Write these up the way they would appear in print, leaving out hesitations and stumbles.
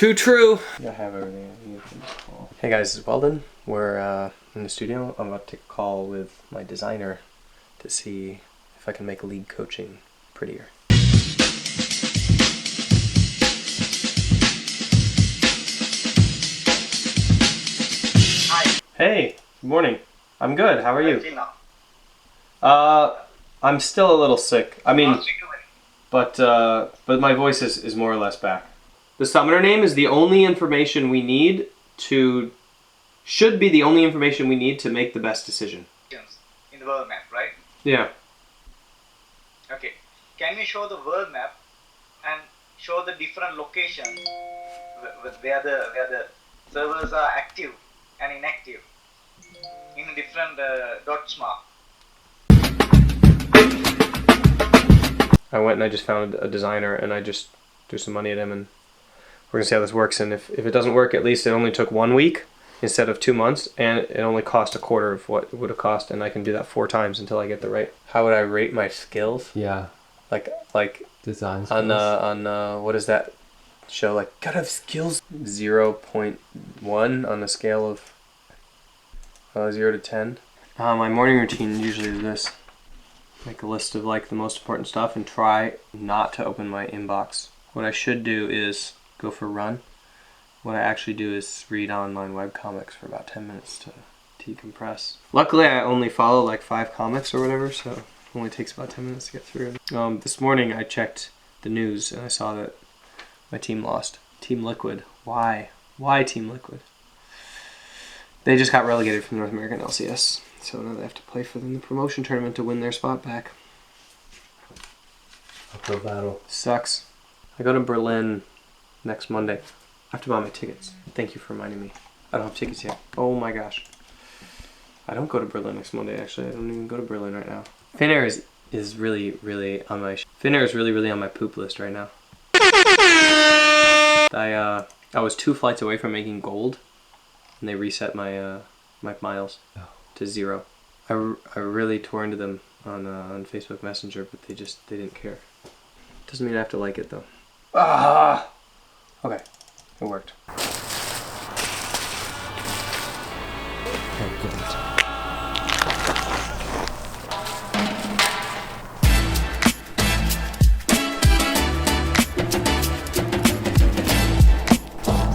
Too true. I have everything I need for this call. Hey guys, it's Weldon. We're in the studio. I'm about to take a call with my designer to see if I can make league coaching prettier. Hi. Hey, good morning. I'm good. How are you? Now? I'm still a little sick. I mean, but my voice is more or less back. The summoner name is the only information we need to, should be the only information we need to make the best decision. In the world map, right? Yeah. Okay. Can you show the world map and show the different locations where the servers are active and inactive in a different dots mark? I went and I just found a designer and I just threw some money at him and we're gonna see how this works. And if it doesn't work, at least it only took 1 week instead of 2 months, and it only cost a quarter of what it would have cost, and I can do that 4 times until I get the right. How would I rate my skills? Yeah. Like Design skills. on what is that show, like gotta have skills? 0.1 on a scale of 0 to 10. My morning routine usually is this. Make a list of like the most important stuff and try not to open my inbox. What I should do is go for a run. What I actually do is read online webcomics for about 10 minutes to decompress. Luckily I only follow like 5 comics or whatever, so it only takes about 10 minutes to get through it. This morning I checked the news and I saw that my team lost. Team Liquid. Why? Why Team Liquid? They just got relegated from North American LCS, so now they have to play for them in the promotion tournament to win their spot back. Uphill battle. Sucks. I go to Berlin next Monday. I have to buy my tickets. Thank you for reminding me. I don't have tickets yet. Oh my gosh. I don't go to Berlin next Monday, actually. I don't even go to Berlin right now. Finnair is really, really on my... Finnair is really, really on my poop list right now. I was 2 flights away from making gold, and they reset my my miles to 0. I really tore into them on Facebook Messenger, but they didn't care. Doesn't mean I have to like it though. Ah! Okay, it worked.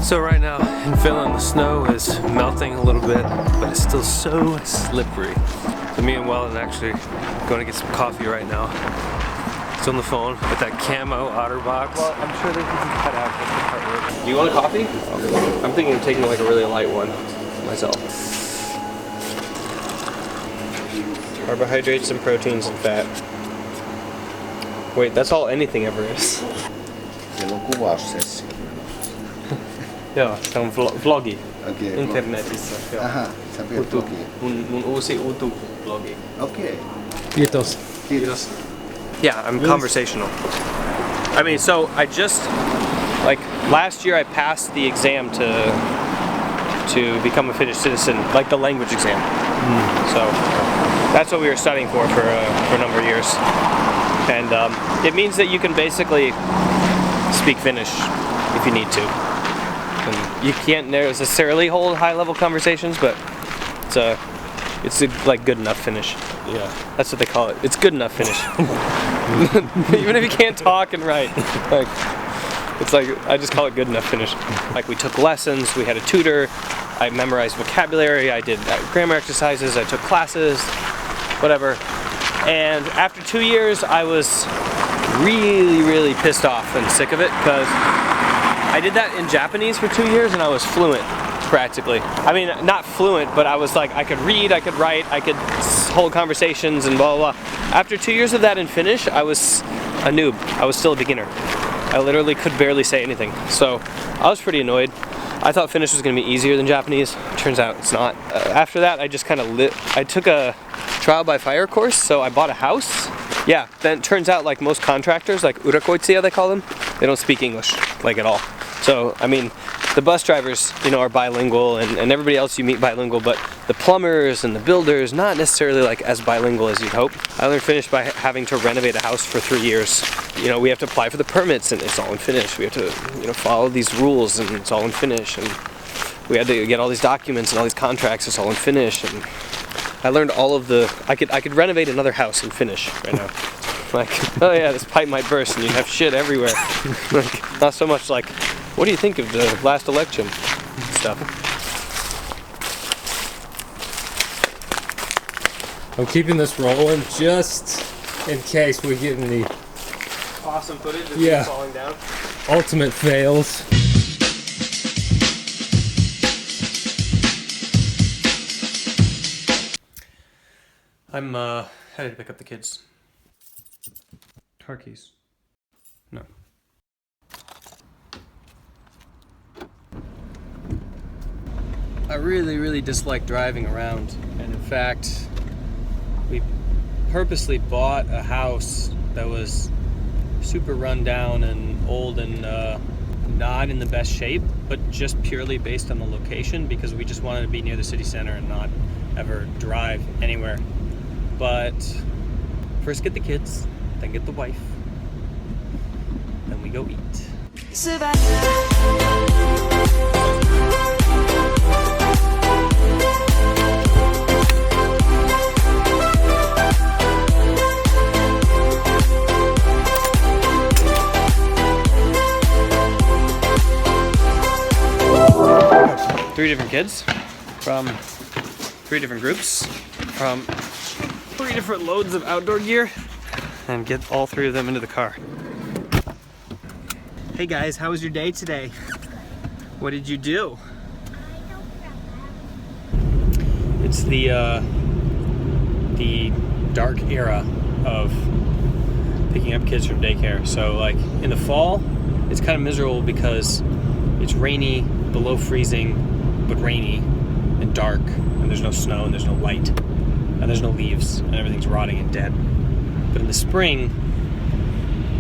So right now in Finland the snow is melting a little bit, but it's still so slippery. So me and Weldon actually going to get some coffee right now. It's on the phone with that camo otter box. Well, I'm sure they can cut out. Do you want a coffee? I'm thinking of taking like a really light one myself. Carbohydrates and proteins and fat. Wait, that's all anything ever is. Joo, se on vlogi. Okay, internetissä. Joo. Aha, sä teet vlogia. Mun uusi vlogi. Okay. Kiitos. Kiitos. Yeah, I'm conversational. I mean, so I just, like, last year I passed the exam to become a Finnish citizen, like the language exam. So that's what we were studying for a number of years. And it means that you can basically speak Finnish if you need to. And you can't necessarily hold high-level conversations, but it's like good enough Finnish. Yeah. That's what they call it. It's good enough Finnish. Even if you can't talk and write. Like, it's like, I just call it good enough Finnish. Like, we took lessons, we had a tutor, I memorized vocabulary, I did grammar exercises, I took classes, whatever. And after 2 years, I was really, really pissed off and sick of it, because I did that in Japanese for 2 years and I was fluent. Practically. I mean, not fluent, but I was like, I could read, I could write, I could hold conversations and blah, blah, blah. After 2 years of that in Finnish, I was a noob. I was still a beginner. I literally could barely say anything. So I was pretty annoyed. I thought Finnish was going to be easier than Japanese. Turns out it's not. After that, I just kind of I took a trial by fire course, so I bought a house. Yeah, then it turns out like most contractors, like urakoitsija they call them, they don't speak English, like at all. So, I mean, the bus drivers, you know, are bilingual, and everybody else you meet bilingual, but the plumbers and the builders, not necessarily like as bilingual as you'd hope. I learned Finnish by having to renovate a house for 3 years. You know, we have to apply for the permits and it's all in Finnish. We have to, you know, follow these rules and it's all in Finnish. And we had to get all these documents and all these contracts, it's all in Finnish. And I learned all of the, I could renovate another house in Finnish right now. Like, oh yeah, this pipe might burst and you'd have shit everywhere. Like, not so much like, what do you think of the last election stuff? I'm keeping this rolling just in case we get any Awesome footage of Yeah. falling down. ultimate fails. I'm headed to pick up the kids. Car keys. No. I really dislike driving around, and in fact, we purposely bought a house that was super run down and old and not in the best shape, but just purely based on the location, because we just wanted to be near the city center and not ever drive anywhere. But first get the kids, then get the wife, then we go eat. Three different kids from 3 different groups from 3 different loads of outdoor gear, and get all 3 of them into the car. Hey guys, how was your day today? What did you do? It's the dark era of picking up kids from daycare. So like in the fall, it's kind of miserable because it's rainy, below freezing, but rainy and dark, and there's no snow and there's no light and there's no leaves and everything's rotting and dead. But in the spring,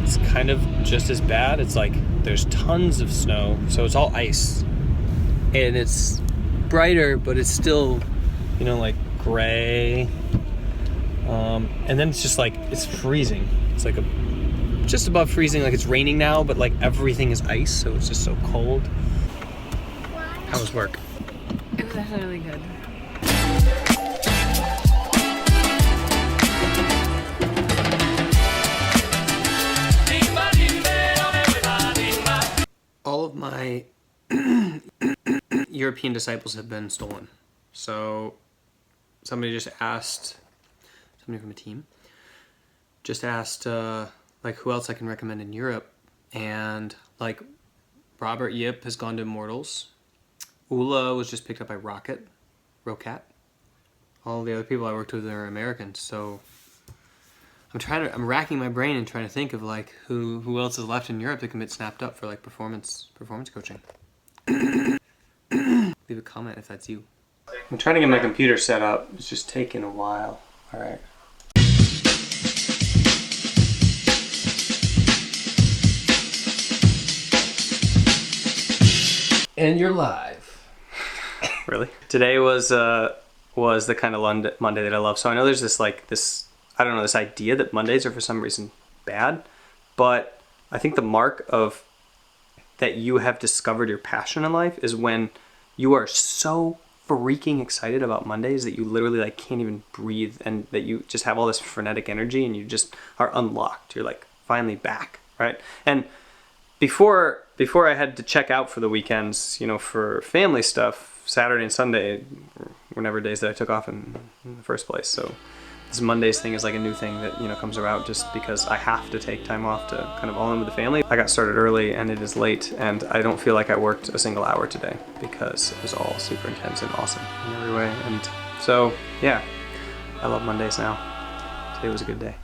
it's kind of just as bad. It's like there's tons of snow, so it's all ice, and it's brighter, but it's still, you know, like gray. And then it's just like, it's freezing. It's like just above freezing, like it's raining now, but like everything is ice, so it's just so cold. How was work? It was actually really good. All of my European disciples have been stolen. So somebody from a team just asked like who else I can recommend in Europe, and like Robert Yip has gone to Immortals. Ula was just picked up by Rocat. All the other people I worked with are Americans, so I'm racking my brain and trying to think of like who else is left in Europe that can get snapped up for like performance coaching. Leave a comment if that's you. I'm trying to get my computer set up. It's just taking a while. All right. And you're live. Really? Today was the kind of Monday that I love. So I know there's this idea that Mondays are for some reason bad, but I think the mark of that you have discovered your passion in life is when you are so freaking excited about Mondays that you literally like can't even breathe, and that you just have all this frenetic energy and you just are unlocked. You're like finally back, right? And before I had to check out for the weekends, you know, for family stuff, Saturday and Sunday were never days that I took off in the first place. So this Mondays thing is like a new thing that, you know, comes around just because I have to take time off to kind of all in with the family. I got started early and it is late, and I don't feel like I worked a single hour today because it was all super intense and awesome in every way. And so, yeah, I love Mondays now. Today was a good day.